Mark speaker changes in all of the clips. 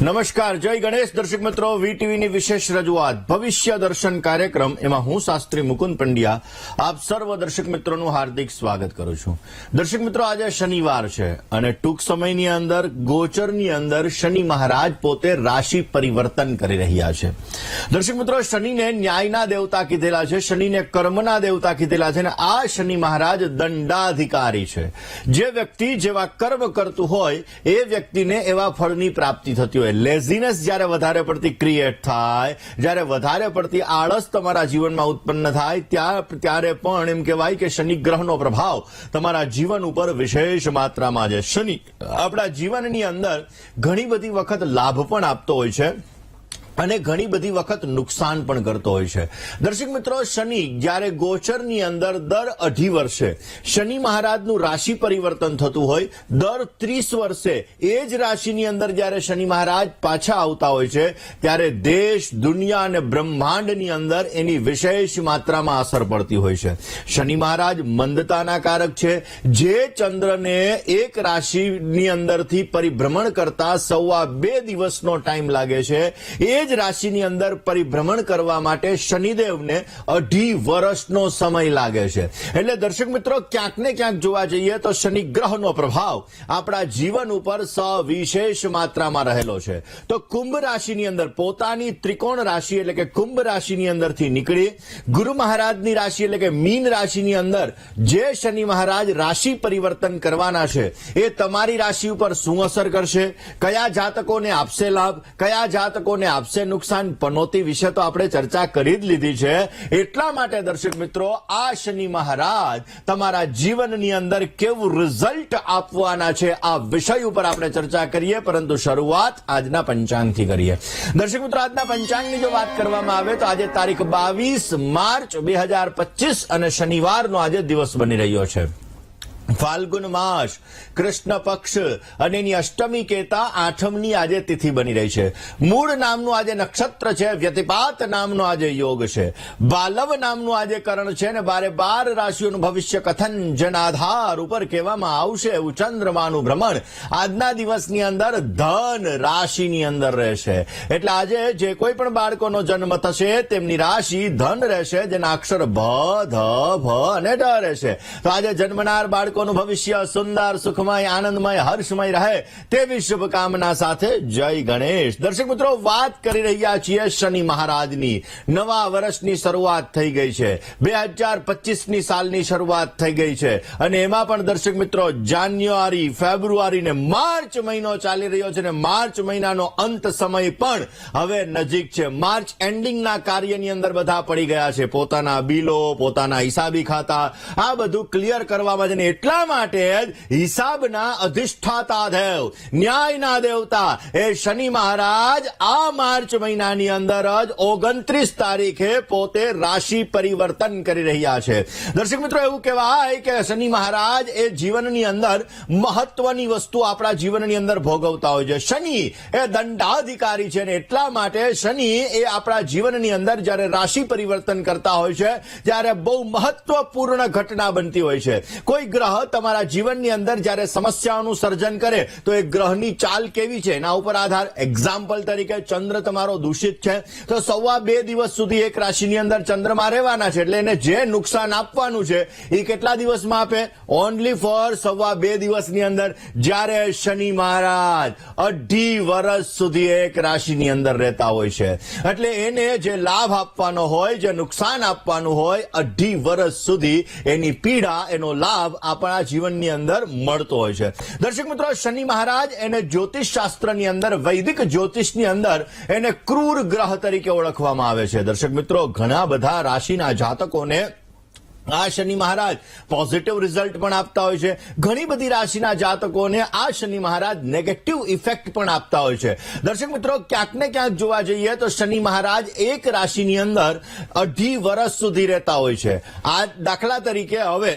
Speaker 1: નમસ્કાર, જય ગણેશ. દર્શક મિત્રો, વીટીવીની વિશેષ રજૂઆત ભવિષ્ય દર્શન કાર્યક્રમ, એમાં હું શાસ્ત્રી મુકુંદ પંડ્યા આપ સર્વ દર્શક મિત્રોનું હાર્દિક સ્વાગત કરું છું. દર્શક મિત્રો, આજે શનિવાર છે અને ટૂંક સમયની અંદર ગોચરની અંદર શનિ મહારાજ પોતે રાશિ પરિવર્તન કરી રહ્યા છે. દર્શક મિત્રો, શનિને ન્યાયના દેવતા કીધેલા છે, શનિને કર્મના દેવતા કીધેલા છે અને આ શનિ મહારાજ દંડાધિકારી છે. જે વ્યક્તિ જેવા કર્મ કરતું હોય એ વ્યક્તિને એવા ફળની પ્રાપ્તિ થતી હોય. લેઝીનેસ જ્યારે વધારે પડતી ક્રિએટ થાય, જ્યારે વધારે પડતી આળસ તમારા જીવનમાં ઉત્પન્ન થાય, ત્યારે પણ એમ કહેવાય કે શનિ ગ્રહનો પ્રભાવ તમારા જીવન ઉપર વિશેષ માત્રામાં છે. શનિ આપણા જીવનની અંદર ઘણી બધી વખત લાભ પણ આપતો હોય છે અને ઘણી બધી વખત નુકસાન પણ કરતો હોય છે. દર્શક મિત્રો, શનિ જ્યારે ગોચરની અંદર દર 2.5 વર્ષે શનિ મહારાજનું રાશિ પરિવર્તન થતું હોય, દર 30 વર્ષે એ જ રાશિની અંદર જ્યારે શનિ મહારાજ પાછા આવતા હોય છે, ત્યારે દેશ, દુનિયા અને બ્રહ્માંડની અંદર એની વિશેષ માત્રામાં અસર પડતી હોય છે. શનિ મહારાજ મંદતાના કારક છે. જે ચંદ્રને એક રાશિની અંદરથી પરિભ્રમણ કરતા 2.25 દિવસનો ટાઈમ લાગે છે, એ જ રાશિની અંદર પરિભ્રમણ કરવા માટે શનિદેવને 2.5 વર્ષનો સમય લાગે છે. એટલે દર્શક મિત્રો, ક્યાંક ને ક્યાંક જોવા જઈએ તો શનિ ગ્રહનો પ્રભાવ આપણા જીવન ઉપર સવિશેષ માત્રામાં રહેલો છે. તો કુંભ રાશિની અંદર પોતાની ત્રિકોણ રાશિ એટલે કે કુંભ રાશિની અંદરથી નીકળી ગુરુ મહારાજની રાશિ એટલે કે મીન રાશિની અંદર જે શનિ મહારાજ રાશિ પરિવર્તન કરવાના છે, એ તમારી રાશિ ઉપર શું અસર કરશે, કયા જાતકોને આપશે લાભ, કયા જાતકોને આપશે નુકસાન, પનોતી વિશે તો આપણે ચર્ચા કરી જ લીધી છે. એટલા માટે દર્શક મિત્રો, આ શનિ મહારાજ તમારા જીવનની અંદર કેવું રિઝલ્ટ આપવાના છે, આ વિષય ઉપર આપણે ચર્ચા કરીએ. પરંતુ શરૂઆત આજના પંચાંગથી કરીએ. દર્શક મિત્રો, આજના પંચાંગની જો વાત કરવામાં આવે તો આજે તારીખ 22 માર્ચ 2025 અને શનિવારનો આજે દિવસ બની રહ્યો છે. ફાલ્ગુન માસ, કૃષ્ણ પક્ષ અને એની અષ્ટમી કહેતા 8મની આજે તિથિ બની રહી છે. મૂળ નામનું આજે નક્ષત્ર છે, વ્યતિપાત નામનો આજે યોગ છે, બાલવ નામનું આજે કરણ છે અને 12 રાશિઓનું ભવિષ્ય કથન જનાધાર ઉપર કહેવામાં આવશે. એવું ચંદ્રમાનું ભ્રમણ આજના દિવસની અંદર ધન રાશિની અંદર રહેશે. એટલે આજે જે કોઈ પણ બાળકોનો જન્મ થશે તેમની રાશિ ધન રહેશે, જેના અક્ષર ભ, ધ, ભ અને ઢ રહેશે. તો આજે જન્મનાર બાળકોનું ભવિષ્ય સુંદર, સુખમય, આનંદમય, હર્ષમય રહે તેવી શુભકામના સાથે જય ગણેશ. દર્શક મિત્રો, વાત કરી રહ્યા છીએ શનિ મહારાજની. નવા વર્ષની શરૂઆત થઈ ગઈ છે, 2025ની સાલની શરૂઆત થઈ ગઈ છે અને એમાં પણ દર્શક મિત્રો જાન્યુઆરી, ફેબ્રુઆરી ને માર્ચ મહિનો ચાલી રહ્યો છે અને માર્ચ મહિનાનો અંત સમય પણ હવે નજીક છે. માર્ચ એન્ડિંગના કાર્યની અંદર બધા પડી ગયા છે. પોતાના બિલો, પોતાના હિસાબી ખાતા આ બધું ક્લિયર કરવામાં છે. એટલા માટે જ હિસાબના અધિષ્ઠાતા દેવ, ન્યાયના દેવતા એ શનિ મહારાજ આ માર્ચ મહિનાની અંદર જ 29 તારીખે પોતે રાશિ પરિવર્તન કરી રહ્યા છે. દર્શક મિત્રો, એવું કહેવાય કે શનિ મહારાજ એ જીવનની અંદર મહત્વની વસ્તુ આપણા જીવનની અંદર ભોગવતા હોય છે. શનિ એ દંડાધિકારી છે અને એટલા માટે શનિ એ આપણા જીવનની અંદર જ્યારે રાશિ પરિવર્તન કરતા હોય છે ત્યારે બહુ મહત્વપૂર્ણ ઘટના બનતી હોય છે. કોઈ ગ્રહ તમારા જીવનની અંદર જ્યારે સમસ્યાઓનું સર્જન કરે તો એ ગ્રહની ચાલ કેવી છે એના ઉપર આધાર. એક્ઝામ્પલ તરીકે ચંદ્ર તમારો દૂષિત છે તો 2.25 દિવસ સુધી એક રાશિની અંદર ચંદ્રમાં રહેવાના છે, એટલે એને જે નુકસાન આપવાનું છે એ કેટલા દિવસમાં આપે? ઓનલી ફોર 2.25 દિવસની અંદર. જ્યારે શનિ મહારાજ 2.5 વર્ષ સુધી એક રાશિની અંદર રહેતા હોય છે, એટલે એને જે લાભ આપવાનો હોય, જે નુકસાન આપવાનું હોય, 2.5 વર્ષ સુધી એની પીડા, એનો લાભ આપણા જીવનની અંદર મળતો હોય છે. દર્શક મિત્રો, શનિ મહારાજ એને જ્યોતિષ શાસ્ત્રની અંદર, વૈદિક જ્યોતિષની અંદર એને ક્રૂર ગ્રહ તરીકે ઓળખવામાં આવે છે. દર્શક મિત્રો, ઘણા બધા રાશિના જાતકોને આ શનિ મહારાજ પોઝિટિવ રિઝલ્ટ પણ આપતા હોય છે. ઘણી બધી રાશિના જાતકોને આ શનિ મહારાજ નેગેટિવ ઇફેક્ટ પણ આપતા હોય છે. દર્શક મિત્રો, ક્યાંક ને ક્યાંક જોવા જઈએ તો શનિ મહારાજ એક રાશિની અંદર 2.5 વર્ષ સુધી રહેતા હોય છે. આ દાખલા તરીકે હવે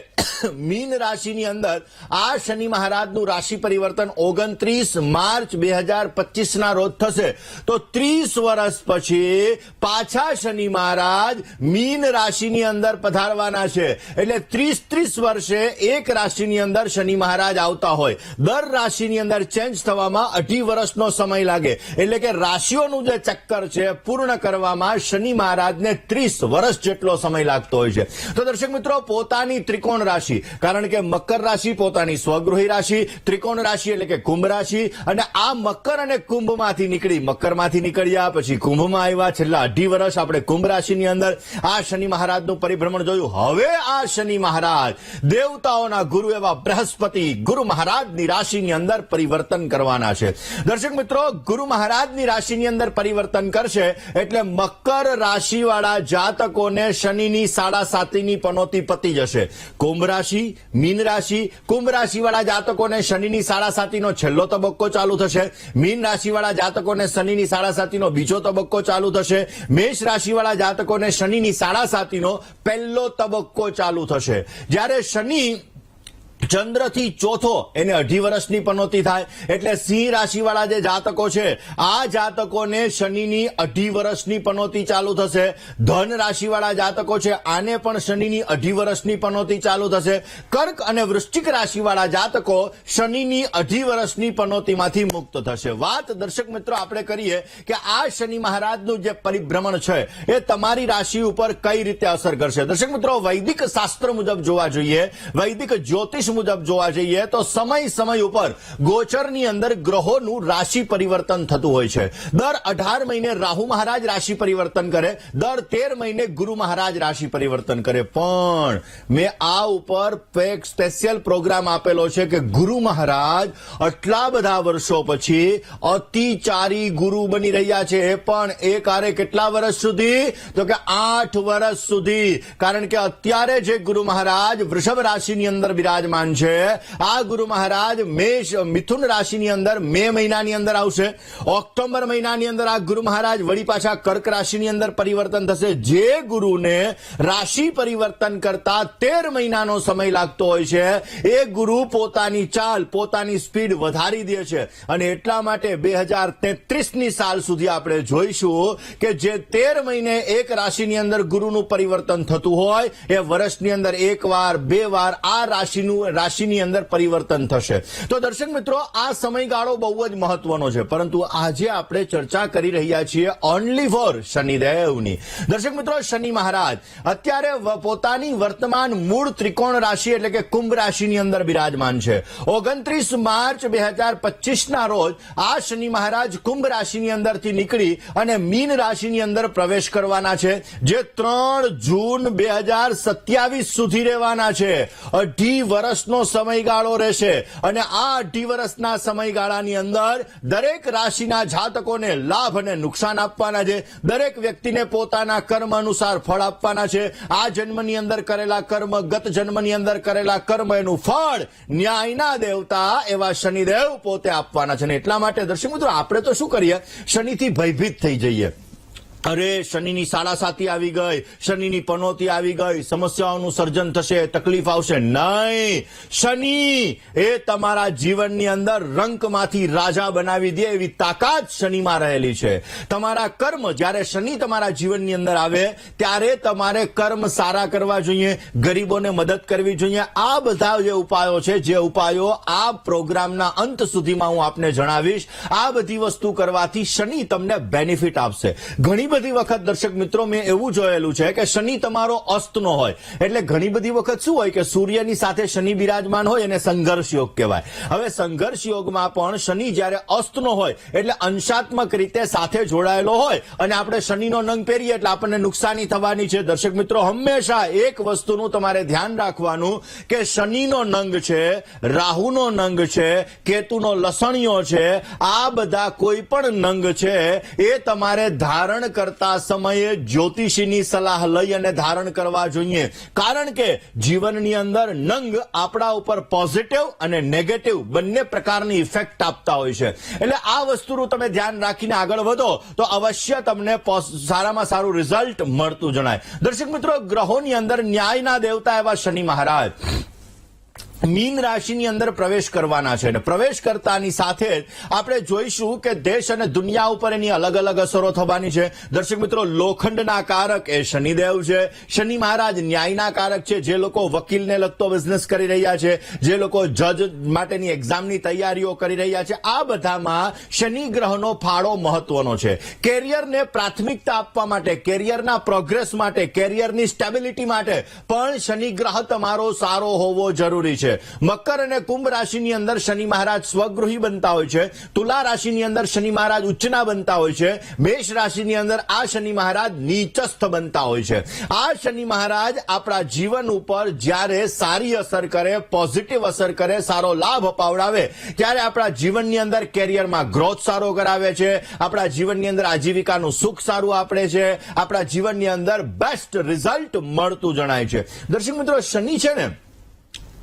Speaker 1: મીન રાશિની અંદર આ શનિ મહારાજનું રાશિ પરિવર્તન 29 માર્ચ 2025 ના રોજ થશે. તો 30 વર્ષ પછી પાછા શનિ મહારાજ મીન રાશિની અંદર પધારવાના છે એટલે 30 વર્ષે એક રાશિની અંદર શનિ મહારાજ આવતા હોય. દર રાશિની અંદર ચેન્જ થવામાં 2.5 વર્ષનો સમય લાગે. એટલે કે રાશિઓનું જે ચક્કર છે પૂર્ણ કરવામાં શનિ મહારાજને 30 વર્ષ જેટલો સમય લાગતો હોય છે. તો દર્શક મિત્રો, પોતાની ત્રિકોણ રાશિ, કારણ કે મકર રાશિ પોતાની સ્વગૃહી રાશિ, ત્રિકોણ રાશિ એટલે કે કુંભ રાશિ, અને આ મકર અને કુંભમાંથી નીકળી, મકરમાંથી નીકળ્યા પછી કુંભમાં આવ્યા. છેલ્લા 2.5 વર્ષ આપણે કુંભ રાશિની અંદર આ શનિ મહારાજનું પરિભ્રમણ જોયું. હવે આ શનિ મહારાજ દેવતાઓના ગુરુ એવા બૃહસ્પતિ ગુરુ મહારાજની રાશિની અંદર પરિવર્તન કરવાના છે. દર્શક મિત્રો, ગુરુ મહારાજની રાશિની અંદર પરિવર્તન કરશે એટલે મકર રાશિવાળા જાતકોને શનિની 7.5ની પનોતી પતી જશે. કુંભ રાશિ, મીન રાશિ, કુંભ રાશિવાળા જાતકોને શનિની 7.5નો છેલ્લો તબક્કો ચાલુ થશે. મીન રાશિવાળા જાતકોને શનિની 7.5નો બીજો તબક્કો ચાલુ થશે. મેષ રાશિવાળા જાતકોને શનિની 7.5નો પહેલો તબક્કો ચાલુ થશે. જ્યારે શનિ ચંદ્રથી ચોથો એને 2.5 વર્ષની પનોતી થાય. એટલે સિંહ રાશિવાળા જે જાતકો છે આ જાતકોને શનિની 2.5 વર્ષની પનોતી ચાલુ થશે. ધન રાશિવાળા જાતકો છે આને પણ શનિની 2.5 વર્ષની પનોતી ચાલુ થશે. કર્ક અને વૃશ્ચિક રાશિવાળા જાતકો શનિની 2.5 વર્ષની પનોતીમાંથી મુક્ત થશે. વાત દર્શક મિત્રો આપણે કરીએ કે આ શનિ મહારાજનું જે પરિભ્રમણ છે એ તમારી રાશિ ઉપર કઈ રીતે અસર કરશે. દર્શક મિત્રો, વૈદિક શાસ્ત્ર મુજબ જોવા જોઈએ, વૈદિક જ્યોતિષ મુજબ જોવા જઈએ તો સમય ઉપર ગોચરની અંદર ગ્રહોનું રાશિ પરિવર્તન થતું હોય છે. દર 18 મહિને રાહુ મહારાજ રાશિ પરિવર્તન કરે, દર 13 મહિને ગુરુ મહારાજ રાશિ પરિવર્તન કરે. પણ મેં આ ઉપર એક સ્પેશિયલ પ્રોગ્રામ આપેલો છે કે ગુરુ મહારાજ આટલા બધા વર્ષો પછી અતિચારી ગુરુ બની રહ્યા છે. એ પણ એક આરે કેટલા વર્ષ સુધી? તો કે 8 વર્ષ સુધી. કારણ કે અત્યારે જે ગુરુ મહારાજ વૃષભ રાશિની અંદર બિરાજમાન છે, આ ગુરુ મહારાજ મિથુન રાશિની અંદર મે મહિનાની અંદર આવશે. ઓક્ટોબર મહિનાની અંદર આ ગુરુ મહારાજ વળી પાછા કર્ક રાશિની અંદર પરિવર્તન થશે. જે ગુરુને રાશિ પરિવર્તન કરતા 13 મહિનાનો સમય લાગતો હોય છે એ ગુરુ પોતાની ચાલ, પોતાની સ્પીડ વધારી દે છે. અને એટલા માટે 2033ની સાલ સુધી આપણે જોઈશું કે જે 13 મહિને એક રાશિની અંદર ગુરુનું પરિવર્તન થતું હોય એ વર્ષની અંદર 1 વાર 2 વાર આ રાશિની અંદર પરિવર્તન થશે. તો દર્શક મિત્રો, આ સમયગાળો બહુ જ મહત્વનો છે. પરંતુ આજે આપણે ચર્ચા કરી રહ્યા છીએ ઓનલી ફોર શનિદેવની. દર્શક મિત્રો, શનિ મહારાજ અત્યારે પોતાની વર્તમાન મૂળ ત્રિકોણ રાશિ એટલે કે કુંભ રાશિની અંદર બિરાજમાન છે. 29 માર્ચ 2025ના રોજ આ શનિ મહારાજ કુંભ રાશિની અંદરથી નીકળી અને મીન રાશિની અંદર પ્રવેશ કરવાના છે, જે 3 જૂન 2027 સુધી રહેવાના છે. 2.5 વર્ષનો સમયગાળો રહેશે. અને આ 2.5 વર્ષના સમયગાળાની અંદર દરેક રાશિના જાતકોને લાભ અને નુકસાન આપવાના છે. દરેક વ્યક્તિને પોતાના કર્મ અનુસાર ફળ આપવાના છે. આ જન્મની અંદર કરેલા કર્મ, ગત જન્મની અંદર કરેલા કર્મ, એનું ફળ ન્યાયના દેવતા એવા શનિદેવ પોતે આપવાના છે. એટલા માટે દર્શક મિત્રો, આપણે તો શું કરીએ, શનિથી ભયભીત થઈ જઈએ. અરે શનિની 7.5 આવી ગઈ, શનિની પનોતી આવી ગઈ, સમસ્યાઓનું સર્જન થશે, તકલીફ આવશે. નહીં, શનિ એ તમારા જીવનની અંદર રંકમાંથી રાજા બનાવી દે એવી તાકાત શનિમાં રહેલી છે. તમારા કર્મ, જ્યારે શનિ તમારા જીવનની અંદર આવે ત્યારે તમારે કર્મ સારા કરવા જોઈએ, ગરીબોને મદદ કરવી જોઈએ. આ બધા જે ઉપાયો છે, જે ઉપાયો આ પ્રોગ્રામના અંત સુધીમાં હું આપને જણાવીશ, આ બધી વસ્તુ કરવાથી શનિ તમને બેનિફિટ આપશે. ઘણી બધી વખત દર્શક મિત્રો મેં એવું જોયેલું છે કે શનિ તમારો અસ્તનો હોય, એટલે ઘણી બધી વખત શું હોય કે સૂર્યની સાથે શનિ બિરાજમાન હોય એને સંઘર્ષ યોગ કહેવાય. હવે સંઘર્ષ યોગમાં પણ શનિ જ્યારે અસ્તનો હોય એટલે અંશાત્મક રીતે સાથે જોડાયેલો હોય અને આપણે શનિનો નંગ પહેરીએ એટલે આપણને નુકસાની થવાની છે. દર્શક મિત્રો, હંમેશા એક વસ્તુનું તમારે ધ્યાન રાખવાનું કે શનિનો નંગ છે, રાહુનો નંગ છે, કેતુનો લસણિયો છે, આ બધા કોઈ પણ નંગ છે એ તમારે ધારણ કરતા સમયે જ્યોતિષીની સલાહ લઈ અને ધારણ કરવા જોઈએ. કારણ કે જીવનની અંદર નંગ આપણા ઉપર પોઝિટિવ અને નેગેટિવ બંને પ્રકારની ઇફેક્ટ આપતા હોય છે. એટલે આ વસ્તુનું તમે ધ્યાન રાખીને આગળ વધો તો અવશ્ય તમને સારામાં સારું રિઝલ્ટ મળતું જણાય. દર્શક મિત્રો, ગ્રહોની અંદર ન્યાયના દેવતા એવા શનિ મહારાજ મીન રાશિની અંદર પ્રવેશ કરવાના છે અને પ્રવેશ કરતાની સાથે જ આપણે જોઈશું કે દેશ અને દુનિયા ઉપર એની અલગ અલગ અસરો થવાની છે. દર્શક મિત્રો, લોખંડના કારક એ શનિદેવ છે. શનિ મહારાજ ન્યાયના કારક છે. જે લોકો વકીલને લગતો બિઝનેસ કરી રહ્યા છે, જે લોકો જજ માટેની એક્ઝામની તૈયારીઓ કરી રહ્યા છે, આ બધામાં શનિ ગ્રહનો ફાળો મહત્વનો છે. કેરિયરને પ્રાથમિકતા આપવા માટે, કેરિયરના પ્રોગ્રેસ માટે, કેરિયરની સ્ટેબિલિટી માટે પણ શનિ ગ્રહ તમારો સારો હોવો જરૂરી છે. મકર અને કુંભ રાશિની અંદર શનિ મહારાજ સ્વગૃહી બનતા હોય છે. તુલા રાશિની અંદર શનિ મહારાજ ઉચ્ચના બનતા હોય છે. મેષ રાશિની અંદર આ શનિ મહારાજ નીચસ્થ બનતા હોય છે. આ શનિ મહારાજ આપણા જીવન ઉપર જ્યારે સારી અસર કરે, પોઝિટિવ અસર કરે, સારો લાભ અપાવડાવે, ત્યારે આપણા જીવનની અંદર કેરિયરમાં ગ્રોથ સારો કરાવે છે, આપણા જીવનની અંદર આજીવિકાનું સુખ સારું આપે છે, આપણા જીવનની અંદર બેસ્ટ રિઝલ્ટ મળતું જણાય છે. દર્શક મિત્રો, શનિ છે ને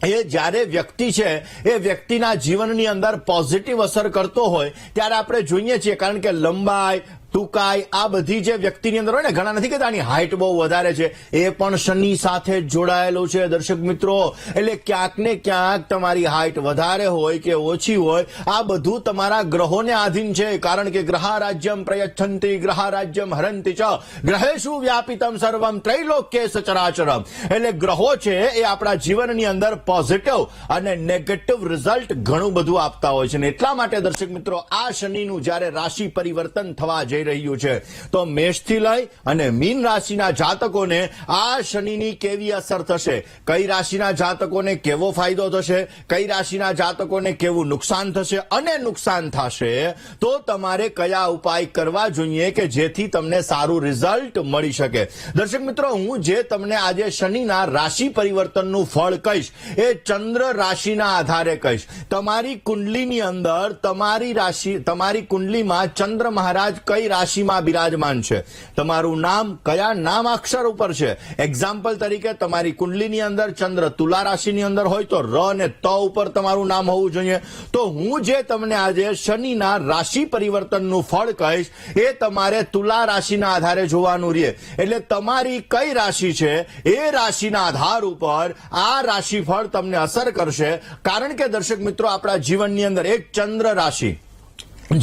Speaker 1: એ જ્યારે વ્યક્તિ છે એ વ્યક્તિના જીવનની અંદર પોઝિટિવ અસર કરતો હોય ત્યારે આપણે જોઈએ છીએ, કારણ કે લંબાઈ, ટૂંકાઈ, આ બધી જે વ્યક્તિની અંદર હોય ને, ઘણા નથી કહેતા આની હાઈટ બહુ વધારે છે, એ પણ શનિ સાથે જોડાયેલું છે. દર્શક મિત્રો, એટલે ક્યાંક ને ક્યાંક તમારી હાઈટ વધારે હોય કે ઓછી હોય, આ બધું તમારા ગ્રહોને આધીન છે. કારણ કે ગ્રહા રાજ્યમ પ્રયચ્છન્તિ ગ્રહા રાજ્યમ હરંતિ ચ ગ્રહેષુ વ્યાપિતમ સર્વમ ત્રૈલોક્ય સચરાચરમ. એટલે ગ્રહો છે એ આપણા જીવનની અંદર પોઝિટિવ અને નેગેટિવ રિઝલ્ટ ઘણું બધું આપતા હોય છે. એટલા માટે દર્શક મિત્રો, આ શનિનું જ્યારે રાશિ પરિવર્તન થવા જઈ રહ્યું છે તો મેષથી લઈ અને મીન રાશિના જાતકોને આ શનિની કેવી અસર થશે, કઈ રાશિના જાતકોને કેવો ફાયદો થશે, કઈ રાશિના જાતકોને કેવું નુકસાન થશે, અને નુકસાન થશે તો તમારે કયા ઉપાય કરવા જોઈએ કે જેથી તમને સારું રિઝલ્ટ મળી શકે. દર્શક મિત્રો, હું જે તમને આજે શનિના રાશિ પરિવર્તનનું ફળ કહીશ એ ચંદ્ર રાશિના આધારે કહીશ. તમારી કુંડલીની અંદર તમારી કુંડલીમાં ચંદ્ર મહારાજ કઈ રાશિમાં બિરાજમાન છે, તમારું નામ કયા નામ અક્ષર ઉપર છે. એક્ઝામ્પલ તરીકે તમારી કુંડલીની અંદર ચંદ્ર તુલા રાશિની અંદર હોય તો ર અને ત ઉપર તમારું નામ હોવું જોઈએ. તો હું જે તમને આજે શનિના રાશિ પરિવર્તનનું ફળ કહીશ એ તમારે તુલા રાશિના આધારે જોવાનું રહે. એટલે તમારી કઈ રાશિ છે એ રાશિના આધાર ઉપર આ રાશિફળ તમને અસર કરશે. કારણ કે દર્શક મિત્રો, આપણા જીવનની અંદર એક ચંદ્ર રાશિ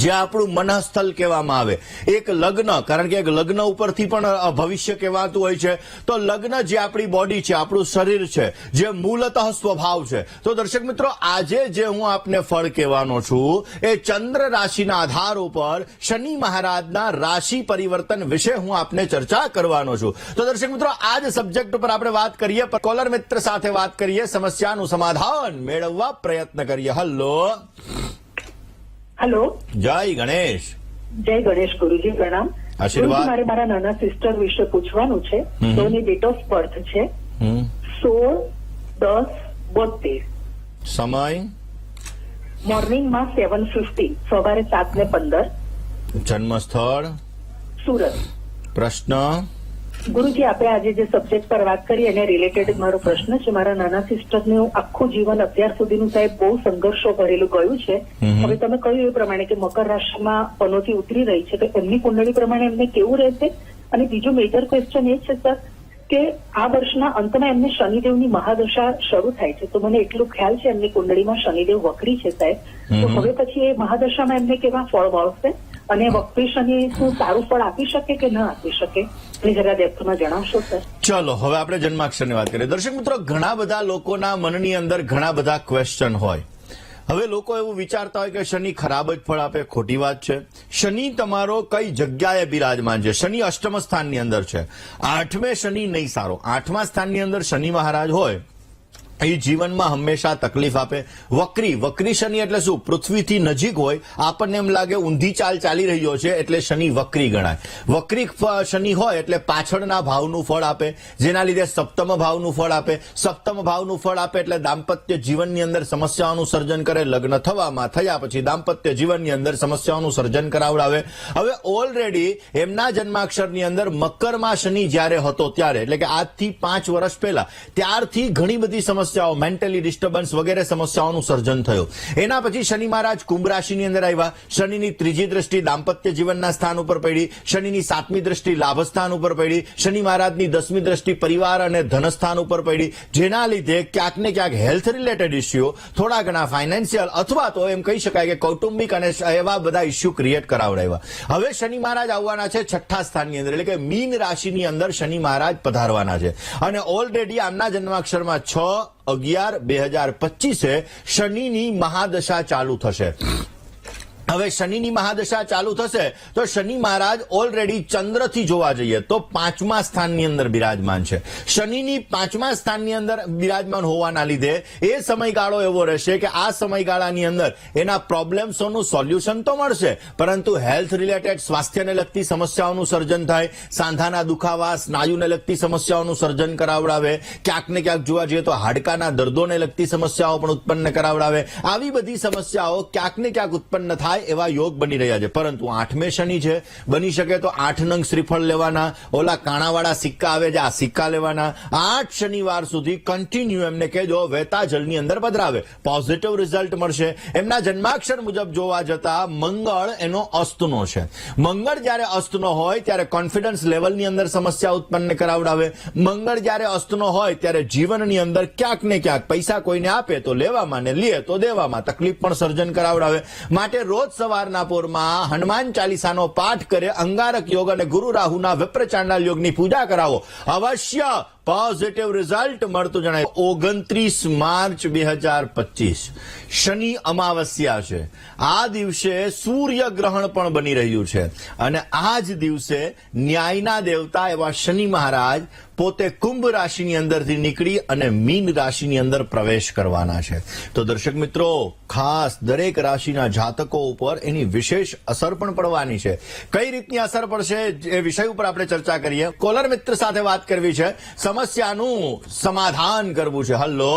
Speaker 1: જે આપણું મનઃસ્થલ કહેવામાં આવે, એક લગ્ન, કારણ કે એક લગ્ન ઉપરથી પણ ભવિષ્ય કહેવાતું હોય છે. તો લગ્ન જે આપણી બોડી છે, આપણું શરીર છે, જે મૂળતઃ સ્વભાવ છે. તો દર્શક મિત્રો, આજે જે હું આપને ફળ કહેવાનો છું એ ચંદ્ર રાશિના આધાર ઉપર શનિ મહારાજના રાશિ પરિવર્તન વિશે હું આપને ચર્ચા કરવાનો છું. તો દર્શક મિત્રો, આ જ સબ્જેક્ટ ઉપર આપણે વાત કરીએ, કોલર મિત્ર સાથે વાત કરીએ, સમસ્યાનું સમાધાન મેળવવા પ્રયત્ન કરીએ.
Speaker 2: હેલો,
Speaker 1: જય ગણેશ.
Speaker 2: જય ગણેશ ગુરુજી, પ્રણામ.
Speaker 1: આશીર્વાદ.
Speaker 2: મારે મારા નાના સિસ્ટર વિશે પૂછવાનું છે. તો એની ડેટ ઓફ બર્થ છે 16/10/72.
Speaker 1: સમય
Speaker 2: મોર્નિંગમાં 7:50, સવારે 7:15.
Speaker 1: જન્મ સ્થળ
Speaker 2: સુરત.
Speaker 1: પ્રશ્ન.
Speaker 2: ગુરુજી, આપણે આજે જે સબ્જેક્ટ પર વાત કરી એને રિલેટેડ મારો પ્રશ્ન છે. મારા નાના સિસ્ટરનું આખું જીવન અત્યાર સુધીનું સાહેબ બહુ સંઘર્ષો ભરેલું ગયું છે. હવે તમે કહ્યું એ પ્રમાણે કે મકર રાશિમાં પનોતી ઉતરી રહી છે, તો એમની કુંડળી પ્રમાણે એમને કેવું રહેશે? અને બીજો મેજર ક્વેશ્ચન એ છે સર કે આ વર્ષના અંતમાં એમને શનિદેવની મહાદશા શરૂ થાય છે. તો મને એટલું ખ્યાલ છે એમની કુંડળીમાં શનિદેવ વક્રી છે સાહેબ. તો હવે પછી એ મહાદશામાં એમને કેવા ફળ મળશે અને વક્રી શનિ શું સારું ફળ આપી શકે કે ન આપી શકે, એ જરા ડેપ્થમાં જણાવશો સર?
Speaker 1: ચલો, હવે આપણે જન્માક્ષરની વાત કરીએ. દર્શક મિત્રો, ઘણા બધા લોકોના મનની અંદર ઘણા બધા ક્વેશ્ચન હોય. હવે લોકો એવું વિચારતા હોય કે શનિ ખરાબ જ ફળ આપે. ખોટી વાત છે. શનિ તમારો કઈ જગ્યાએ બિરાજમાન છે? શનિ અષ્ટમ સ્થાનની અંદર છે. 8મે શનિ નહીં સારો. 8મા સ્થાનની અંદર શનિ મહારાજ હોય એ જીવનમાં હંમેશા તકલીફ આપે. વક્રી શનિ એટલે શું? પૃથ્વીથી નજીક હોય, આપણને એમ લાગે ઊંધી ચાલ ચાલી રહ્યો છે એટલે શનિ વક્રી ગણાય. વક્રી શનિ હોય એટલે પાછળના ભાવનું ફળ આપે, જેના લીધે સપ્તમ ભાવનું ફળ આપે. સપ્તમ ભાવનું ફળ આપે એટલે દાંપત્ય જીવનની અંદર સમસ્યાઓનું સર્જન કરે. લગ્ન થયા પછી દાંપત્ય જીવનની અંદર સમસ્યાઓનું સર્જન કરાવડાવે. હવે ઓલરેડી એમના જન્માક્ષરની અંદર મકરમાં શનિ જ્યારે હતો ત્યારે, એટલે કે આજથી 5 વર્ષ પહેલા, ત્યારથી ઘણી બધી સમસ્યા સમસ્યાઓ, મેન્ટલી ડિસ્ટર્બન્સ વગેરે સમસ્યાઓનું સર્જન થયું. એના પછી શનિ મહારાજ કુંભ રાશિની અંદર આવ્યા. શનિની ત્રીજી દ્રષ્ટિ દાંપત્ય જીવનના સ્થાન ઉપર પડી, શનિની સાતમી દ્રષ્ટિ લાભ સ્થાન ઉપર પડી, શનિ મહારાજની 10મી દ્રષ્ટિ પરિવાર અને ધનસ્થાન ઉપર પડી, જેના લીધે ક્યાંક ને ક્યાંક હેલ્થ રિલેટેડ ઇસ્યુ, થોડા ઘણા ફાઇનાન્શિયલ અથવા તો એમ કહી શકાય કે કૌટુંબિક અને એવા બધા ઇસ્યુ ક્રિએટ કરાવડાવ્યા. હવે શનિ મહારાજ આવવાના છે છઠ્ઠા સ્થાનની અંદર, એટલે કે મીન રાશિની અંદર શનિ મહારાજ પધારવાના છે. અને ઓલરેડી આમના જન્માક્ષરમાં 6/11/2025 શનિની મહાદશા ચાલુ થશે. હવે શનિની મહાદશા ચાલુ થશે તો શનિ મહારાજ ઓલરેડી ચંદ્રથી જોવા જઈએ તો 5મા સ્થાનની અંદર બિરાજમાન છે. શનિની 5મા સ્થાનની અંદર બિરાજમાન હોવાના લીધે એ સમયગાળો એવો રહેશે કે આ સમયગાળાની અંદર એના પ્રોબ્લેમ્સોનું સોલ્યુશન તો મળશે, પરંતુ હેલ્થ રિલેટેડ સ્વાસ્થ્યને લગતી સમસ્યાઓનું સર્જન થાય, સાંધાના દુખાવા, સ્નાયુને લગતી સમસ્યાઓનું સર્જન કરાવડાવે, ક્યાંક ને ક્યાંક જોવા જઈએ તો હાડકાના દર્દોને લગતી સમસ્યાઓ પણ ઉત્પન્ન કરાવડાવે. આવી બધી સમસ્યાઓ ક્યાંક ને ક્યાંક ઉત્પન્ન થાય એવા યોગ બની રહ્યા છે. પરંતુ 8મે શનિ છે, બની શકે તો 8 નંગ શ્રીફળ લેવાના, ઓલા કાણાવાળા સિક્કા આવે છે આ સિક્કા લેવાના. 8 શનિવાર સુધી કન્ટિન્યુ એમને કહેજો વહેતા જળની અંદર પધરાવે, પોઝિટિવ રિઝલ્ટ મળશે. એમના જન્માક્ષર મુજબ જોવા જતા મંગળ એનો અસ્તનો છે. મંગળ જ્યારે અસ્તનો હોય ત્યારે કોન્ફિડન્સ લેવલની અંદર સમસ્યા ઉત્પન્ન કરાવડાવે. મંગળ જ્યારે અસ્તનો હોય ત્યારે જીવનની અંદર ક્યાંક ને ક્યાંક પૈસા કોઈને આપે તો લેવામાં ને લે તો દેવામાં તકલીફ પણ સર્જન કરાવડાવે. માટે રોજ સવારના પોરમાં હનુમાન ચાલીસાનો પાઠ કરે, અંગારક યોગ અને ગુરુ રાહુના વિપ્ર ચાંડાલ યોગની પૂજા કરાવો, અવશ્ય પોઝિટિવ રિઝલ્ટ મળતું જણાય. 29 માર્ચ 2025 શનિ અમાવસ્યા છે. આ દિવસે સૂર્યગ્રહણ પણ બની રહ્યું છે અને આ જ દિવસે ન્યાયના દેવતા એવા શનિ મહારાજ પોતે કુંભ રાશિની અંદરથી નીકળી અને મીન રાશિની અંદર પ્રવેશ કરવાના છે. તો દર્શક મિત્રો, ખાસ દરેક રાશિના જાતકો ઉપર એની વિશેષ અસર પણ પડવાની છે. કઈ રીતની અસર પડશે એ વિષય ઉપર આપણે ચર્ચા કરીએ. કોલર મિત્ર સાથે વાત કરવી છે, સમસ્યાનું સમાધાન કરવું છે. હલો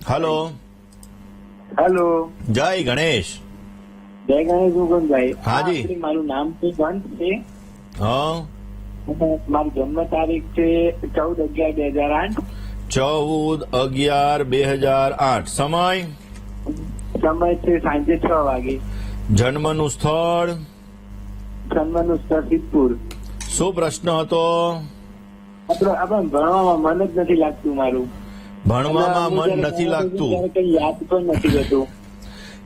Speaker 1: હલો
Speaker 3: હેલો,
Speaker 1: જય ગણેશ.
Speaker 3: જય ગણેશ મુકુંદભાઈ.
Speaker 1: હાજી.
Speaker 3: મારું નામ છે વંશ છે.
Speaker 1: હા,
Speaker 3: મારી જન્મ તારીખ છે 14/11/2008.
Speaker 1: 14/11/2008. સમય
Speaker 3: સમય છે સાંજે 6 વાગે.
Speaker 1: જન્મનું સ્થળ,
Speaker 3: જન્મનું સ્થળ સિદ્ધપુર.
Speaker 1: શું પ્રશ્ન હતો?
Speaker 3: આપણે ભણવામાં મન જ નથી લાગતું મારું.
Speaker 1: ભણવામાં મન નથી લાગતું.
Speaker 3: કઈ યાદ પણ નથી રહેતું.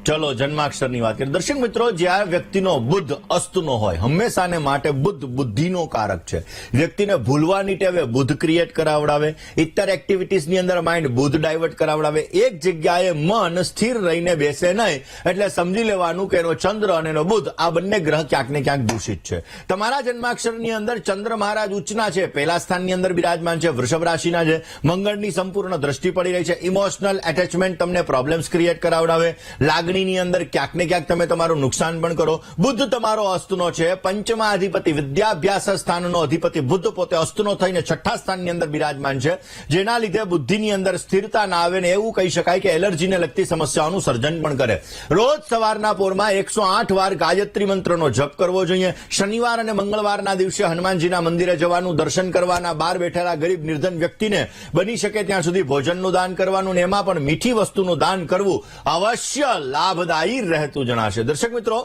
Speaker 1: ચલો જન્માક્ષરની વાત કરીએ. દર્શક મિત્રો, જ્યારે વ્યક્તિનો બુદ્ધ અસ્તનો હોય, હંમેશાને માટે બુદ્ધ બુદ્ધિનો કારક છે. વ્યક્તિને ભૂલવાની ટેવે બુદ્ધ ક્રિએટ કરાવડાવે, ઇતર એક્ટિવિટીઝની અંદર માઇન્ડ બુદ્ધ ડાયવર્ટ કરાવડાવે. એક જગ્યાએ મન સ્થિર રહીને બેસે નહીં, એટલે સમજી લેવાનું કે એનો ચંદ્ર અને એનો બુદ્ધ આ બંને ગ્રહ ક્યાંક ને ક્યાંક દૂષિત છે. તમારા જન્માક્ષરની અંદર ચંદ્ર મહારાજ ઉચ્ચના છે, પહેલા સ્થાનની અંદર બિરાજમાન છે, વૃષભ રાશિના છે. મંગળની સંપૂર્ણ દ્રષ્ટિ પડી રહી છે. ઇમોશનલ એટેચમેન્ટ તમને પ્રોબ્લેમ્સ ક્રિએટ કરાવડાવે. લાગણીની અંદર ક્યાંક ને ક્યાંક તમે તમારું નુકસાન પણ કરો. બુદ્ધ તમારો અસ્તનો છે, પંચમા અધિપતિ, વિદ્યાભ્યાસ સ્થાનનો અધિપતિ બુદ્ધ પોતે અસ્તનો થઈને છઠ્ઠા સ્થાનની અંદર બિરાજમાન છે, જેના લીધે બુદ્ધિની અંદર સ્થિરતા ના આવે ને એવું કહી શકાય કે એલર્જીને લગતી સમસ્યાઓનું સર્જન પણ કરે. રોજ સવારના પોરમાં 108 વાર ગાયત્રી મંત્રનો જપ કરવો જોઈએ. શનિવાર અને મંગળવારના દિવસે હનુમાનજીના મંદિરે જવાનું, દર્શન કરવાના. બહાર બેઠેલા ગરીબ નિર્ધન વ્યક્તિને બની શકે ત્યાં સુધી ભોજનનું દાન કરવાનું ને એમાં પણ મીઠી વસ્તુનું દાન કરવું અવશ્ય લાભદાયી રહેતું જણાશે. દર્શક મિત્રો,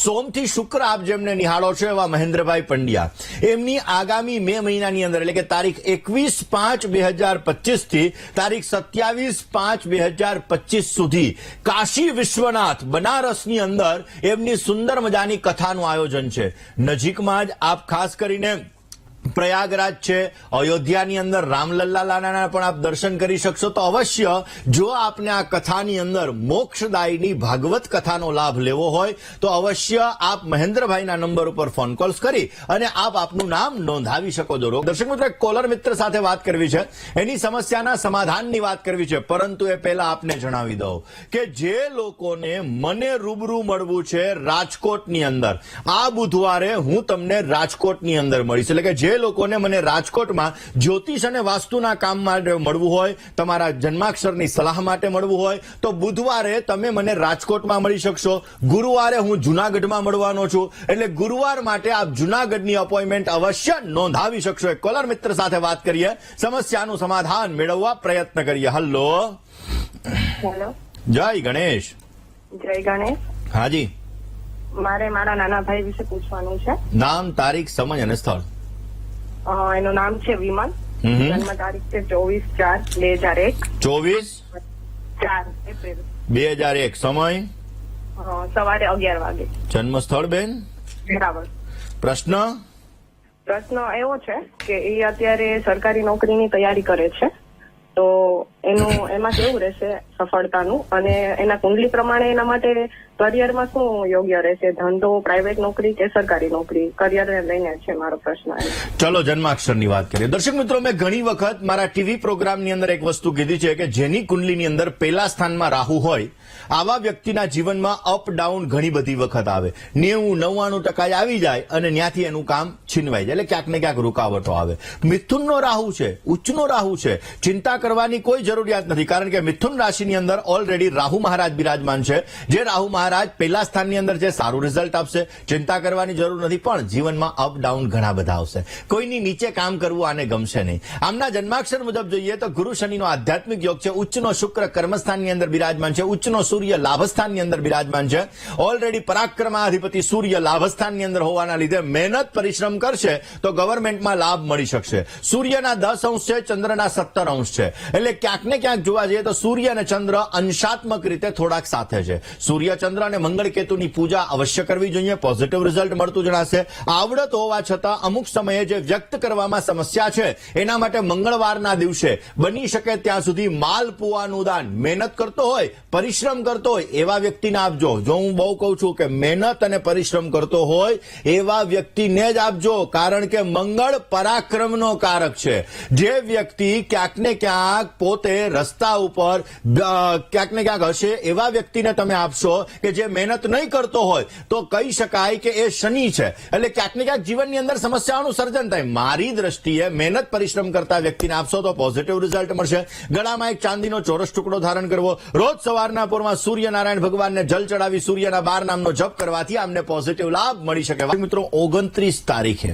Speaker 1: સોમથી શુક્ર આપ જેમને નિહાળો છો એવા મહેન્દ્રભાઈ પંડ્યા, એમની આગામી મે મહિનાની અંદર એટલે કે તારીખ 21/5/2025 થી તારીખ 27/5/2025 સુધી કાશી વિશ્વનાથ બનારસની અંદર એમની સુંદર મજાની કથાનું આયોજન છે. નજીકમાં જ આપ ખાસ કરીને પ્રયાગરાજ છે, અયોધ્યાની અંદર રામલલ્લા લાલાના પણ આપ દર્શન કરી શકશો. તો અવશ્ય જો આપને આ કથાની અંદર મોક્ષદાયીની ભાગવત કથાનો લાભ લેવો હોય તો અવશ્ય આપ મહેન્દ્રભાઈના નંબર ઉપર ફોન કોલ્સ કરી અને આપ આપનું નામ નોંધાવી શકો છો. દર્શક મિત્રો, એક કોલર મિત્ર સાથે વાત કરવી છે, એની સમસ્યાના સમાધાનની વાત કરવી છે. પરંતુ એ પહેલા આપને જણાવી દઉં કે જે લોકોને મને રૂબરૂ મળવું છે રાજકોટની અંદર, આ બુધવારે હું તમને રાજકોટની અંદર મળીશ. એટલે કે જે લોકોને મને રાજકોટમાં જ્યોતિષ અને વાસ્તુના કામ માટે મળવું હોય, તમારા જન્માક્ષરની સલાહ માટે મળવું હોય તો બુધવારે તમે મને રાજકોટમાં મળી શકશો. ગુરુવારે હું જુનાગઢમાં મળવાનો છું. એટલે ગુરુવાર માટે આપ જુનાગઢની અપોઇન્ટમેન્ટ અવશ્ય નોંધાવી શકશો. એક કોલર મિત્ર સાથે વાત કરીએ, સમસ્યાનું સમાધાન મેળવવા પ્રયત્ન કરીએ. હલ્લો,
Speaker 4: હેલો,
Speaker 1: જય ગણેશ.
Speaker 4: જય ગણેશ.
Speaker 1: હાજી,
Speaker 4: મારે મારા નાના ભાઈ વિશે પૂછવાનું છે.
Speaker 1: નામ, તારીખ, સમય અને સ્થળ.
Speaker 4: એનું નામ છે વિમલ. જન્મ તારીખ છે 24/4/2001.
Speaker 1: 24/4/2001.
Speaker 4: 4 એપ્રિલ.
Speaker 1: સમય
Speaker 4: સવારે 11 વાગે.
Speaker 1: જન્મ સ્થળ બેન.
Speaker 4: બરાબર.
Speaker 1: પ્રશ્ન
Speaker 4: એવો છે કે એ અત્યારે સરકારી નોકરીની તૈયારી કરે છે, તો એમાં કેવું રહેશે સફળતાનું, અને એના કુંડલી પ્રમાણે એના માટે કરિયરમાં શું યોગ્ય રહેશે? ધંધો, પ્રાઇવેટ નોકરી કે સરકારી નોકરી? કરિયરને લઈને છે મારો પ્રશ્ન.
Speaker 1: ચલો જન્માક્ષરની વાત કરીએ. દર્શક મિત્રો, મેં ઘણી વખત મારા ટીવી પ્રોગ્રામની અંદર એક વસ્તુ કીધી છે કે જેની કુંડલીની અંદર પહેલા સ્થાનમાં રાહુ હોય આવા વ્યક્તિના જીવનમાં અપ ડાઉન ઘણી બધી વખત આવે. 90-99% આવી જાય અને ત્યાંથી એનું કામ છીનવાઈ જાય, એટલે ક્યાંક ને ક્યાંક રૂકાવટો આવે. મિથુનનો રાહુ છે, ઉચ્ચનો રાહુ છે, ચિંતા કરવાની કોઈ જરૂરિયાત નથી, કારણ કે મિથુન રાશિની અંદર ઓલરેડી રાહુ મહારાજ બિરાજમાન છે. જે રાહુ મહારાજ પહેલા સ્થાનની અંદર છે, સારું રિઝલ્ટ આપશે, ચિંતા કરવાની જરૂર નથી. પણ જીવનમાં અપ ડાઉન ઘણા બધા આવશે. કોઈની નીચે કામ કરવું આને ગમશે નહીં. આમના જન્માક્ષર મુજબ જોઈએ તો ગુરુ શનિનો આધ્યાત્મિક યોગ છે. ઉચ્ચનો શુક્ર કર્મસ્થાનની અંદર બિરાજમાન છે. ઉચ્ચનો સૂર્ય લાભસ્થાનની અંદર બિરાજમાન છે. ઓલરેડી પરાક્રમાધિપતિ સૂર્ય લાભસ્થાનની અંદર હોવાના લીધે મહેનત પરિશ્રમ કરશે તો ગવર્મેન્ટમાં લાભ મળી શકશે. સૂર્યના 10 અંશ છે, ચંદ્રના 17 અંશ છે. એટલે ક્યાંક ને ક્યાંક જોવા જઈએ તો સૂર્ય અને ચંદ્ર અંશાત્મક રીતે થોડાક સાથે છે. સૂર્ય, ચંદ્ર અને મંગળ કેતુની પૂજા અવશ્ય કરવી જોઈએ, પોઝિટિવ રિઝલ્ટ મળતું જણાશે. આવડત હોવા છતાં અમુક સમયે જે વ્યક્ત કરવામાં સમસ્યા છે એના માટે મંગળવારના દિવસે બની શકે ત્યાં સુધી માલપુઆનું દાન, મહેનત કરતો હોય, પરિશ્રમ કરતો હોય એવા વ્યક્તિને આપજો. જો હું બહુ કહું છું કે મહેનત અને પરિશ્રમ કરતો હોય એવા વ્યક્તિને જ આપજો, કારણ કે મંગળ પરાક્રમનો કારક છે. જે વ્યક્તિ ક્યાંક ને ક્યાંક પોતે રસ્તા ઉપર ક્યાંક ને ક્યાંક હશે એવા વ્યક્તિને તમે આપશો કે જે મહેનત નહીં કરતો હોય તો કહી શકાય કે એ શનિ છે. એટલે ક્યાંક ને ક્યાંક જીવનની અંદર સમસ્યાઓનું સર્જન થાય. મારી દ્રષ્ટિએ મહેનત પરિશ્રમ કરતા વ્યક્તિને આપશો તો પોઝિટિવ રિઝલ્ટ મળશે. ગળામાં એક ચાંદીનો ચોરસ ટુકડો ધારણ કરવો, રોજ સવારના પૂરમાં સૂર્યનારાયણ ભગવાનને જલ ચડાવી સૂર્યના 12 નામનો જપ કરવાથી આમને પોઝિટિવ લાભ મળી શકે. મિત્રો, 29 તારીખે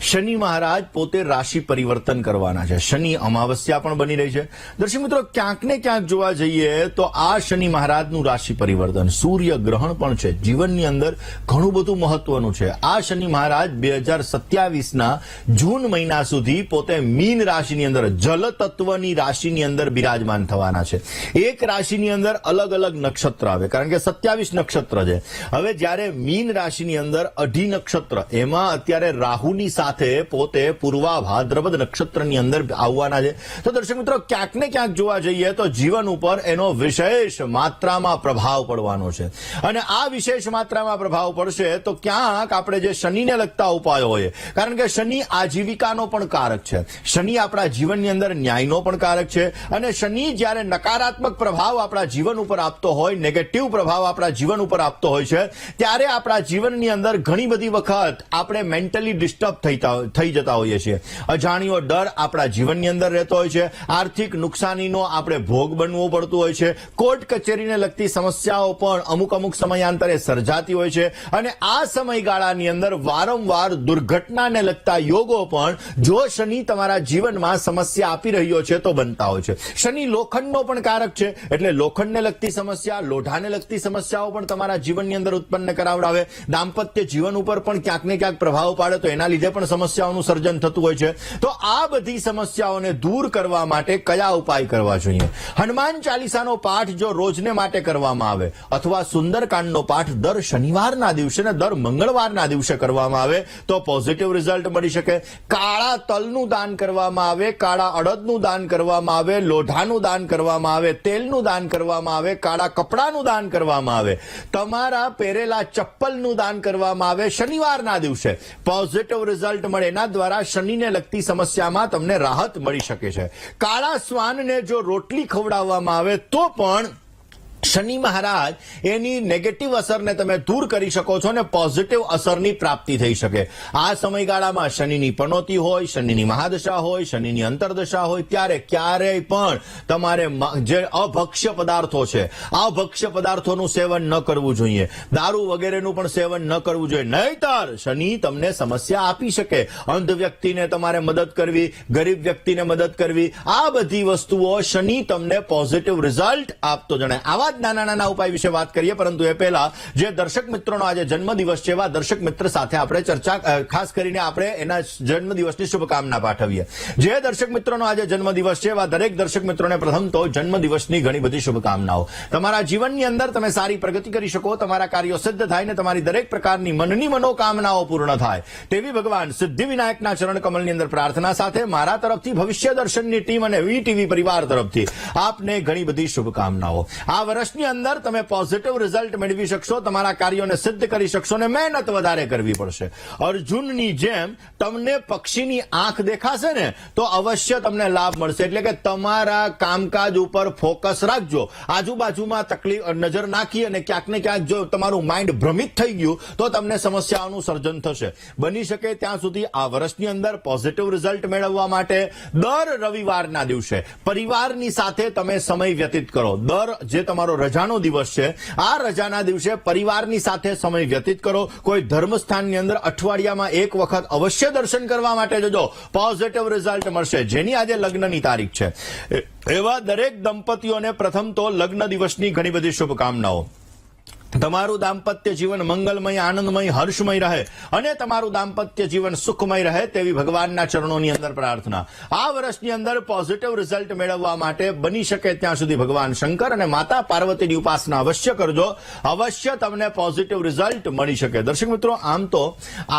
Speaker 1: શનિ મહારાજ પોતે રાશિ પરિવર્તન કરવાના છે. શનિ અમાવસ્યા પણ બની રહી છે. દર્શક મિત્રો, ક્યાંક ને ક્યાંક જોવા જઈએ તો આ શનિ મહારાજનું રાશિ પરિવર્તન, સૂર્ય ગ્રહણ પણ છે, જીવનની અંદર ઘણું બધું મહત્વનું છે. આ શનિ મહારાજ 2027ના જૂન મહિના સુધી પોતે મીન રાશિની અંદર, જલ તત્વની રાશિની અંદર બિરાજમાન થવાના છે. એક રાશિની અંદર અલગ અલગ નક્ષત્ર આવે, કારણ કે 27 નક્ષત્ર છે. હવે જ્યારે મીન રાશિની અંદર 2 નક્ષત્ર, એમાં અત્યારે રાહુની સાથે પોતે પૂર્વા ભાદ્રપદ નક્ષત્રની અંદર આવવાના છે. તો દર્શક મિત્રો, ક્યાંક ને ક્યાંક જોવા જઈએ તો જીવન ઉપર એનો વિશેષ માત્રામાં પ્રભાવ પડવાનો છે. અને આ વિશેષ માત્રામાં પ્રભાવ પડશે તો ક્યાંક આપણે જે શનિને લગતા ઉપાયો હોય, કારણ કે શનિ આજીવિકાનો પણ કારક છે, શનિ આપણા જીવનની અંદર ન્યાયનો પણ કારક છે. અને શનિ જ્યારે નકારાત્મક પ્રભાવ આપણા જીવન ઉપર આપતો હોય, નેગેટિવ પ્રભાવ આપણા જીવન ઉપર આપતો હોય છે, ત્યારે આપણા જીવનની અંદર ઘણી બધી વખત આપણે મેન્ટલી ડિસ્ટર્બ થઈ જતા હોઈએ છીએ. અજાણ્યો ડર આપણા જીવનની અંદર રહેતો હોય છે. આર્થિક નુકસાનીનો આપણે ભોગ બનવું પડતું હોય છે. કોર્ટ કચેરીને લગતી સમસ્યાઓ પણ અમુક સમયાંતરે સર્જાતી હોય છે. અને આ સમયગાળાની અંદર વારંવાર દુર્ઘટનાને લગતા યોગો પણ જો શનિ તમારા જીવનમાં સમસ્યા આપી રહ્યો છે તો બનતા હોય છે. શનિ લોખંડનો પણ કારક છે, એટલે લોખંડને લગતી સમસ્યા, લોઢાને લગતી સમસ્યાઓ પણ તમારા જીવનની અંદર ઉત્પન્ન કરાવડાવે. દાંપત્ય જીવન ઉપર પણ ક્યાંક ને ક્યાંક પ્રભાવ પાડે તો એના લીધે પણ સમસ્યાઓનું સર્જન થતું હોય છે. તો આ બધી સમસ્યાઓને દૂર કરવા માટે કયા ઉપાય કરવા જોઈએ? હનુમાન ચાલીસાનો પાઠ જો રોજને માટે કરવામાં આવે, અથવા સુંદરકાંડનો પાઠ દર શનિવારના દિવસે ને દર મંગળવારના દિવસે કરવામાં આવે તો પોઝિટિવ રિઝલ્ટ મળી શકે. કાળા તલનું દાન કરવામાં આવે, કાળા અડદનું દાન કરવામાં આવે, લોઢાનું દાન કરવામાં આવે, તેલનું દાન કરવામાં આવે, કાળા કપડાનું દાન કરવામાં આવે, તમારા પહેરેલા ચપ્પલનું દાન કરવામાં આવે શનિવારના દિવસે, પોઝિટિવ રિઝલ્ટ મળે. એના દ્વારા શનિને લગતી સમસ્યામાં તમને રાહત મળી શકે છે. કાળા શ્વાનને જો રોટલી ખવડાવવામાં આવે તો પણ શનિ મહારાજ એની નેગેટિવ અસરને તમે દૂર કરી શકો છો અને પોઝિટિવ અસરની પ્રાપ્તિ થઈ શકે. આ સમયગાળામાં શનિની પનોતી હોય, શનિની મહાદશા હોય, શનિની અંતરદશા હોય, ત્યારે ક્યારેય પણ તમારે જે અભક્ષ્ય પદાર્થો છે આ ભક્ષ્ય પદાર્થોનું સેવન ન કરવું જોઈએ. દારૂ વગેરેનું પણ સેવન ન કરવું જોઈએ, નહીતર શનિ તમને સમસ્યા આપી શકે. અંધ વ્યક્તિને તમારે મદદ કરવી, ગરીબ વ્યક્તિને મદદ કરવી, આ બધી વસ્તુઓ શનિ તમને પોઝિટિવ રિઝલ્ટ આપતો જણાય. આવા નાના નાના ઉપાય વિશે વાત કરીએ, પરંતુ એ પહેલા જે દર્શક મિત્રોનો આજે જન્મદિવસ છે એવા દર્શક મિત્ર સાથે આપણે ચર્ચા ખાસ કરીને આપણે એના જન્મદિવસની શુભકામના પાઠવીએ. જે દર્શક મિત્રોનો આજે જન્મદિવસ છે એવા દરેક દર્શક મિત્રોને પ્રથમ તો જન્મદિવસની ઘણી બધી શુભકામનાઓ. તમારા જીવનની અંદર તમે સારી પ્રગતિ કરી શકો, તમારા કાર્યો સિદ્ધ થાય ને તમારી દરેક પ્રકારની મનની મનોકામનાઓ પૂર્ણ થાય તેવી ભગવાન સિદ્ધિવિનાયકના ચરણ કમલની અંદર પ્રાર્થના સાથે મારા તરફથી ભવિષ્ય દર્શનની ટીમ અને વીટીવી પરિવાર તરફથી આપને ઘણી બધી શુભકામનાઓ. આ વર્ષની અંદર તમે પોઝિટિવ રિઝલ્ટ મેળવી શકશો, તમારા કાર્યોને સિદ્ધ કરી શકશો અને મહેનત વધારે કરવી પડશે. અર્જુનની જેમ તમને પક્ષીની આંખ દેખાશે ને તો અવશ્ય તમને લાભ મળશે. એટલે કે તમારા કામકાજ ઉપર ફોકસ રાખજો. આજુબાજુમાં તકલીફ નજર નાખી અને ક્યાંક ને ક્યાંક જો તમારું માઇન્ડ ભ્રમિત થઈ ગયું તો તમને સમસ્યાઓનું સર્જન થશે. બની શકે ત્યાં સુધી આ વર્ષની અંદર પોઝિટિવ રિઝલ્ટ મેળવવા માટે દર રવિવારના દિવસે પરિવારની સાથે તમે સમય વ્યતીત કરો. જે તમારો રજાનો દિવસ છે આ રજાના દિવસે પરિવારની સાથે સમય વ્યતીત કરો. કોઈ ધર્મસ્થાનની અંદર અઠવાડિયામાં એક વખત અવશ્ય દર્શન કરવા માટે જજો, પોઝિટિવ રિઝલ્ટ મળશે. જેની આજે લગ્નની તારીખ છે એવા દરેક દંપતીઓને પ્રથમ તો લગ્ન દિવસની ઘણી બધી શુભકામનાઓ. તમારું દાંપત્ય જીવન મંગલમય, આનંદમય, હર્ષમય રહે અને તમારું દાંપત્ય જીવન સુખમય રહે તેવી ભગવાનના ચરણોની અંદર પ્રાર્થના. આ વર્ષની અંદર પોઝિટિવ રિઝલ્ટ મેળવવા માટે બની શકે ત્યાં સુધી ભગવાન શંકર અને માતા પાર્વતીની ઉપાસના અવશ્ય કરજો, અવશ્ય તમને પોઝિટિવ રિઝલ્ટ મળી શકે. દર્શક મિત્રો, આમ તો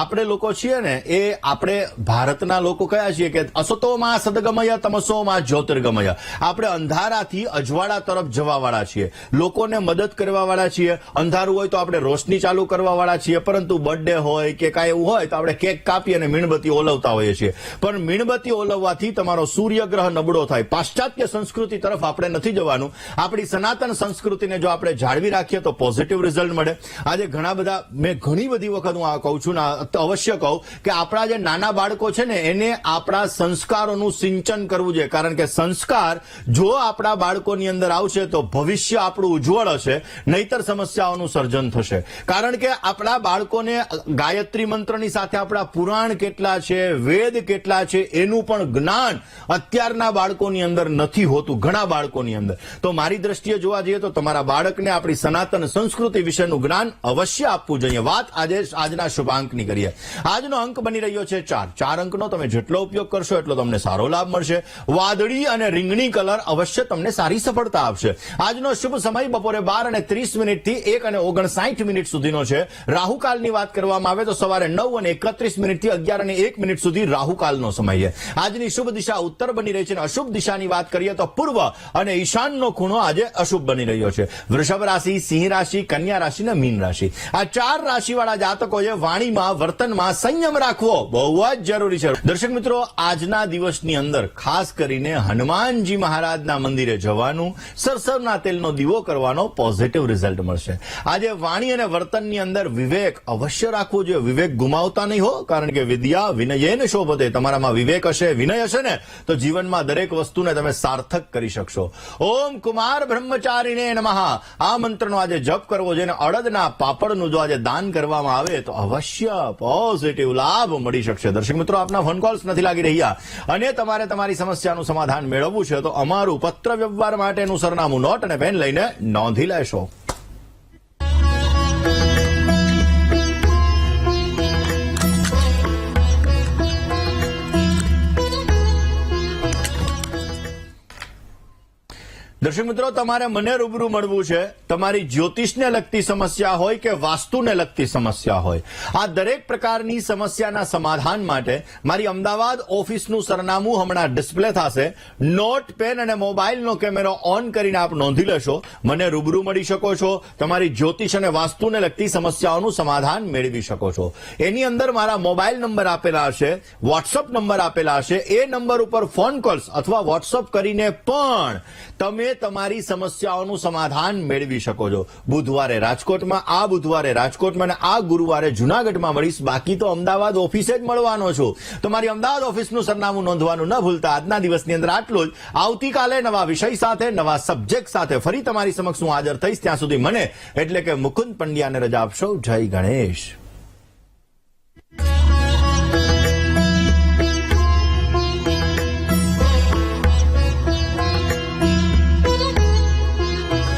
Speaker 1: આપણે લોકો છીએ ને એ આપણે ભારતના લોકો કયા છીએ કે અસતોમાં સદગમય તમસોમાં જ્યોતિર્ગમય. આપણે અંધારાથી અજવાળા તરફ જવાવાળા છીએ, લોકોને મદદ કરવાવાળા છીએ. અંધારું હોય તો આપણે રોશની ચાલુ કરવા વાળા છીએ, પરંતુ બર્થડે હોય કે કાંઈ એવું હોય તો આપણે કેક કાપી અને મીણબત્તી ઓલવતા હોઈએ છીએ. પણ મીણબત્તી ઓલવવાથી તમારો સૂર્યગ્રહ નબળો થાય. પાશ્ચાત્ય સંસ્કૃતિ તરફ આપણે નથી જવાનું. આપણી સનાતન સંસ્કૃતિને જો આપણે જાળવી રાખીએ તો પોઝિટિવ રિઝલ્ટ મળે. આજે ઘણા બધા, મેં ઘણી બધી વખત હું આ કહું છું ને અવશ્ય કહું કે આપણા જે નાના બાળકો છે ને એને આપણા સંસ્કારોનું સિંચન કરવું જોઈએ. કારણ કે સંસ્કાર જો આપણા બાળકોની અંદર આવશે તો ભવિષ્ય આપણું ઉજ્જવળ હશે, નહીતર સમસ્યા સર્જન થશે. કારણ કે આપણા બાળકોને ગાયત્રી મંત્રની સાથે આપણા પુરાણ કેટલા છે, વેદ કેટલા છે એનું પણ જ્ઞાન અત્યારના બાળકોની અંદર નથી હોતું, ઘણા બાળકોની અંદર. તો મારી દ્રષ્ટિએ જોવા જઈએ તો તમારા બાળકને આપણી સનાતન સંસ્કૃતિ વિશેનું જ્ઞાન અવશ્ય આપવું જોઈએ. વાત આજના શુભ અંકની કરીએ. આજનો અંક બની રહ્યો છે 4. 4 અંકનો તમે જેટલો ઉપયોગ કરશો એટલો તમને સારો લાભ મળશે. વાદળી અને રીંગણી કલર અવશ્ય તમને સારી સફળતા આપશે. આજનો શુભ સમય બપોરે 12:30 થી 1:59 સુધીનો છે. રાહુકાલની વાત કરવામાં આવે તો સવારે 9:31 થી 11:01 સુધી રાહુકાલનો સમય છે. આજની શુભ દિશા ઉત્તર બની રહી છે અને અશુભ દિશાની વાત કરીએ તો પૂર્વ અને ઈશાનનો ખૂણો આજે અશુભ બની રહ્યો છે. વૃષભ રાશિ, સિંહ રાશિ, કન્યા રાશિ અને મીન રાશિ, આ 4 રાશિવાળા જાતકોએ વાણીમાં, વર્તનમાં સંયમ રાખવો બહુ જ જરૂરી છે. દર્શક મિત્રો, આજના દિવસની અંદર ખાસ કરીને હનુમાનજી મહારાજના મંદિરે જવાનું, સરસવના તેલનો દીવો કરવાનો પોઝિટિવ રિઝલ્ટ મળશે. આજે વાણી અને વર્તનની અંદર વિવેક અવશ્ય રાખવું જોઈએ. વિવેક ગુમાવતા નહીં હો, કારણ કે વિદ્યા વિનયેન શોભતે. તમારામાં વિવેક હશે, વિનય હશે ને તો જીવનમાં દરેક વસ્તુને તમે સાર્થક કરી શકશો. ઓમ કુમાર બ્રહ્મચારીને નમઃ, આ મંત્રનો આજે જપ કરવો જોઈએ. અડદના પાપડનું જો આજે દાન કરવામાં આવે તો અવશ્ય પોઝિટિવ લાભ મળી શકશે. દર્શક મિત્રો, આપના ફોન કોલ્સ નથી લાગી રહ્યા અને તમારે તમારી સમસ્યાનું સમાધાન મેળવવું છે તો અમારું પત્ર વ્યવહાર માટેનું સરનામું નોટ અને પેન લઈને નોંધી લેશો. દર્શક મિત્રો, તમારે મને રૂબરૂ મળવું છે. તમારી જ્યોતિષને લગતી સમસ્યા હોય કે વાસ્તુને લગતી સમસ્યા હોય, આ દરેક પ્રકારની સમસ્યાના સમાધાન માટે મારી અમદાવાદ ઓફિસનું સરનામું હમણાં ડિસ્પ્લે થશે. નોટ, પેન અને મોબાઈલનો કેમેરો ઓન કરીને આપ નોંધી લેશો. મને રૂબરૂ મળી શકો છો. તમારી જ્યોતિષ અને વાસ્તુને લગતી સમસ્યાઓનું સમાધાન મેળવી શકો છો. એની અંદર મારા મોબાઈલ નંબર આપેલા હશે, વોટ્સઅપ નંબર આપેલા હશે. એ નંબર ઉપર ફોન કોલ્સ અથવા વોટ્સઅપ કરીને પણ તમે તમારી સમસ્યાઓનું સમાધાન મેળવી શકો છો. બુધવારે રાજકોટમાં, આ બુધવારે રાજકોટમાં અને આ ગુરુવારે જુનાગઢમાં મળીશ. બાકી તો અમદાવાદ ઓફિસે જ મળવાનો છું. તમારી અમદાવાદ ઓફિસનું સરનામું નોંધવાનું ન ભૂલતા. આજના દિવસની અંદર આટલું જ. આવતીકાલે નવા વિષય સાથે, નવા સબ્જેક્ટ સાથે ફરી તમારી સમક્ષ હું હાજર થઈશ. ત્યાં સુધી મને એટલે કે મુકુંદ પંડ્યાને રજા આપશો. જય ગણેશ.